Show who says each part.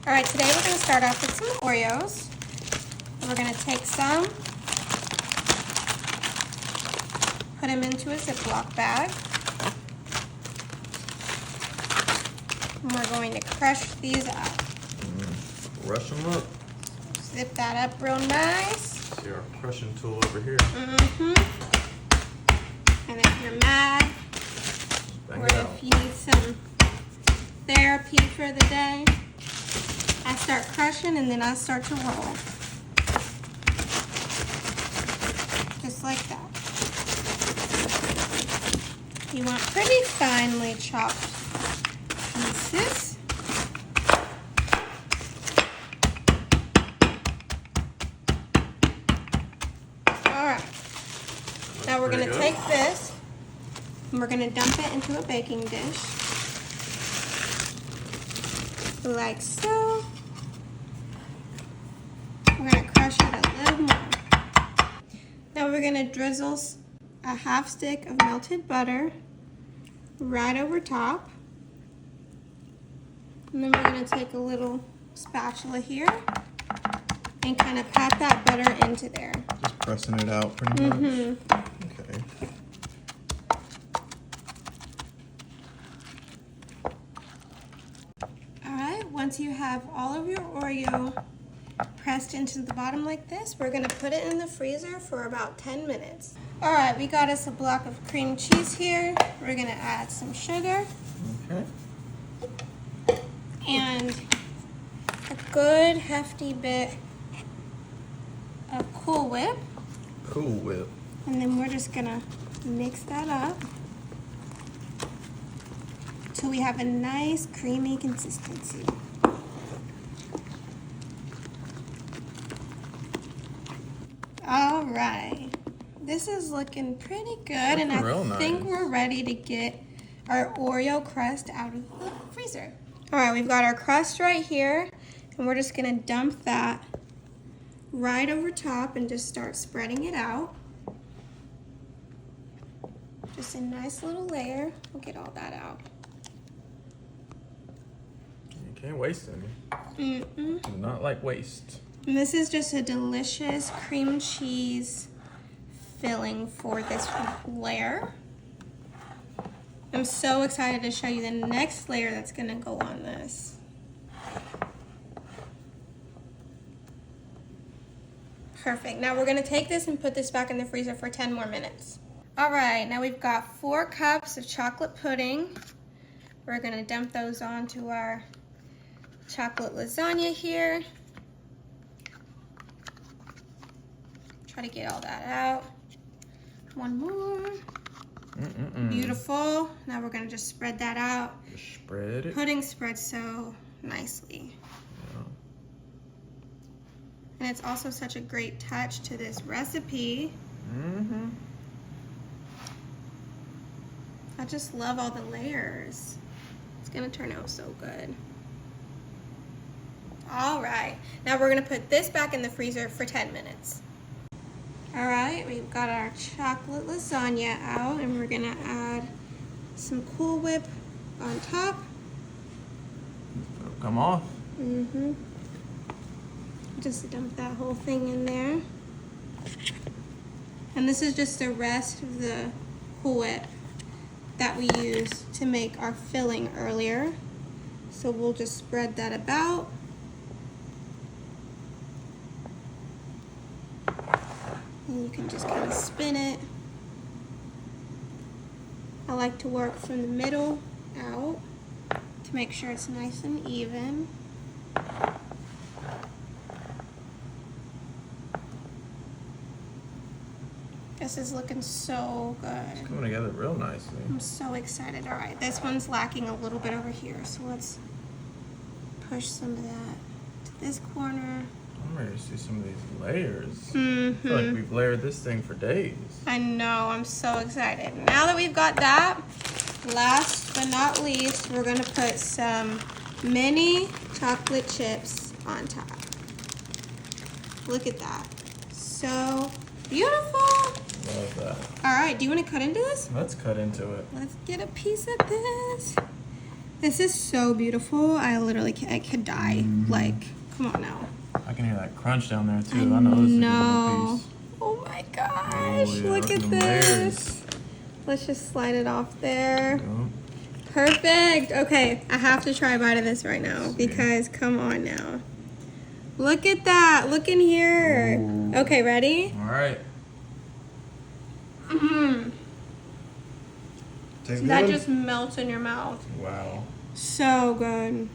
Speaker 1: All right, today we're gonna start off with some Oreos. We're gonna take some, put them into a Ziploc bag. And we're going to crush these up.
Speaker 2: Rush them up.
Speaker 1: Zip that up real nice.
Speaker 2: See our crushing tool over here.
Speaker 1: And if you're mad,
Speaker 2: Bang
Speaker 1: or
Speaker 2: it out.
Speaker 1: if you need some therapy for the day, I start crushing and then I start to roll. Just like that. You want pretty finely chopped pieces. Alright. Now we're going to take this and we're going to dump it into a baking dish. Like so. We're going to crush it a little more. Now we're going to drizzle a half stick of melted butter right over top. And then we're going to take a little spatula here and kind of pat that butter into there.
Speaker 2: Just pressing it out pretty much. Okay.
Speaker 1: Alright, once you have all of your Oreo pressed into the bottom like this, we're going to put it in the freezer for about 10 minutes. Alright, we got us a block of cream cheese here. We're going to add some sugar.
Speaker 2: Okay.
Speaker 1: And a good hefty bit of Cool Whip.
Speaker 2: Cool Whip.
Speaker 1: And then we're just going to mix that up till we have a nice creamy consistency. All right, this is looking pretty good, and I think we're ready to get our Oreo crust out of the freezer. All right, we've got our crust right here, and we're just gonna dump that right over top and just start spreading it out. Just a nice little layer. We'll get all that out.
Speaker 2: You can't waste any. Do not like waste.
Speaker 1: And this is just a delicious cream cheese filling for this layer. I'm so excited to show you the next layer that's gonna go on this. Perfect. Now we're gonna take this and put this back in the freezer for 10 more minutes. All right, now we've got 4 cups of chocolate pudding. We're gonna dump those onto our chocolate lasagna here. Try to get all that out. One more. Beautiful. Now we're gonna just spread that out.
Speaker 2: Just spread it.
Speaker 1: Pudding spreads so nicely.
Speaker 2: Yeah.
Speaker 1: And it's also such a great touch to this recipe. I just love all the layers. It's gonna turn out so good. All right, now we're gonna put this back in the freezer for 10 minutes. All right, we've got our chocolate lasagna out, and we're gonna add some Cool Whip on top.
Speaker 2: It'll come off.
Speaker 1: Just dump that whole thing in there. And this is just the rest of the Cool Whip that we used to make our filling earlier. So we'll just spread that about. And you can just kind of spin it. I like to work from the middle out to make sure it's nice and even. This is looking so good.
Speaker 2: It's coming together real nicely.
Speaker 1: I'm so excited. All right, this one's lacking a little bit over here, so let's push some of that to this corner.
Speaker 2: I'm ready to see some of these layers. I feel like we've layered this thing for days.
Speaker 1: I know, I'm so excited. Now that we've got that, last but not least, we're gonna put some mini chocolate chips on top. Look at that. So beautiful.
Speaker 2: Love that.
Speaker 1: All right, do you want to cut into this?
Speaker 2: Let's cut into it.
Speaker 1: Let's get a piece of this. This is so beautiful. I could die. Like, come on now.
Speaker 2: I can hear that crunch down there too. I know this is a good little piece.
Speaker 1: Oh my gosh,
Speaker 2: Oh, yeah,
Speaker 1: look at
Speaker 2: them
Speaker 1: this.
Speaker 2: layers.
Speaker 1: Let's just slide it off there.
Speaker 2: Yep.
Speaker 1: Perfect. Okay, I have to try a bite of this right now because come on now. Look at that. Look in here.
Speaker 2: Ooh.
Speaker 1: Okay, ready?
Speaker 2: All right.
Speaker 1: That just melts in your mouth.
Speaker 2: Wow.
Speaker 1: So good.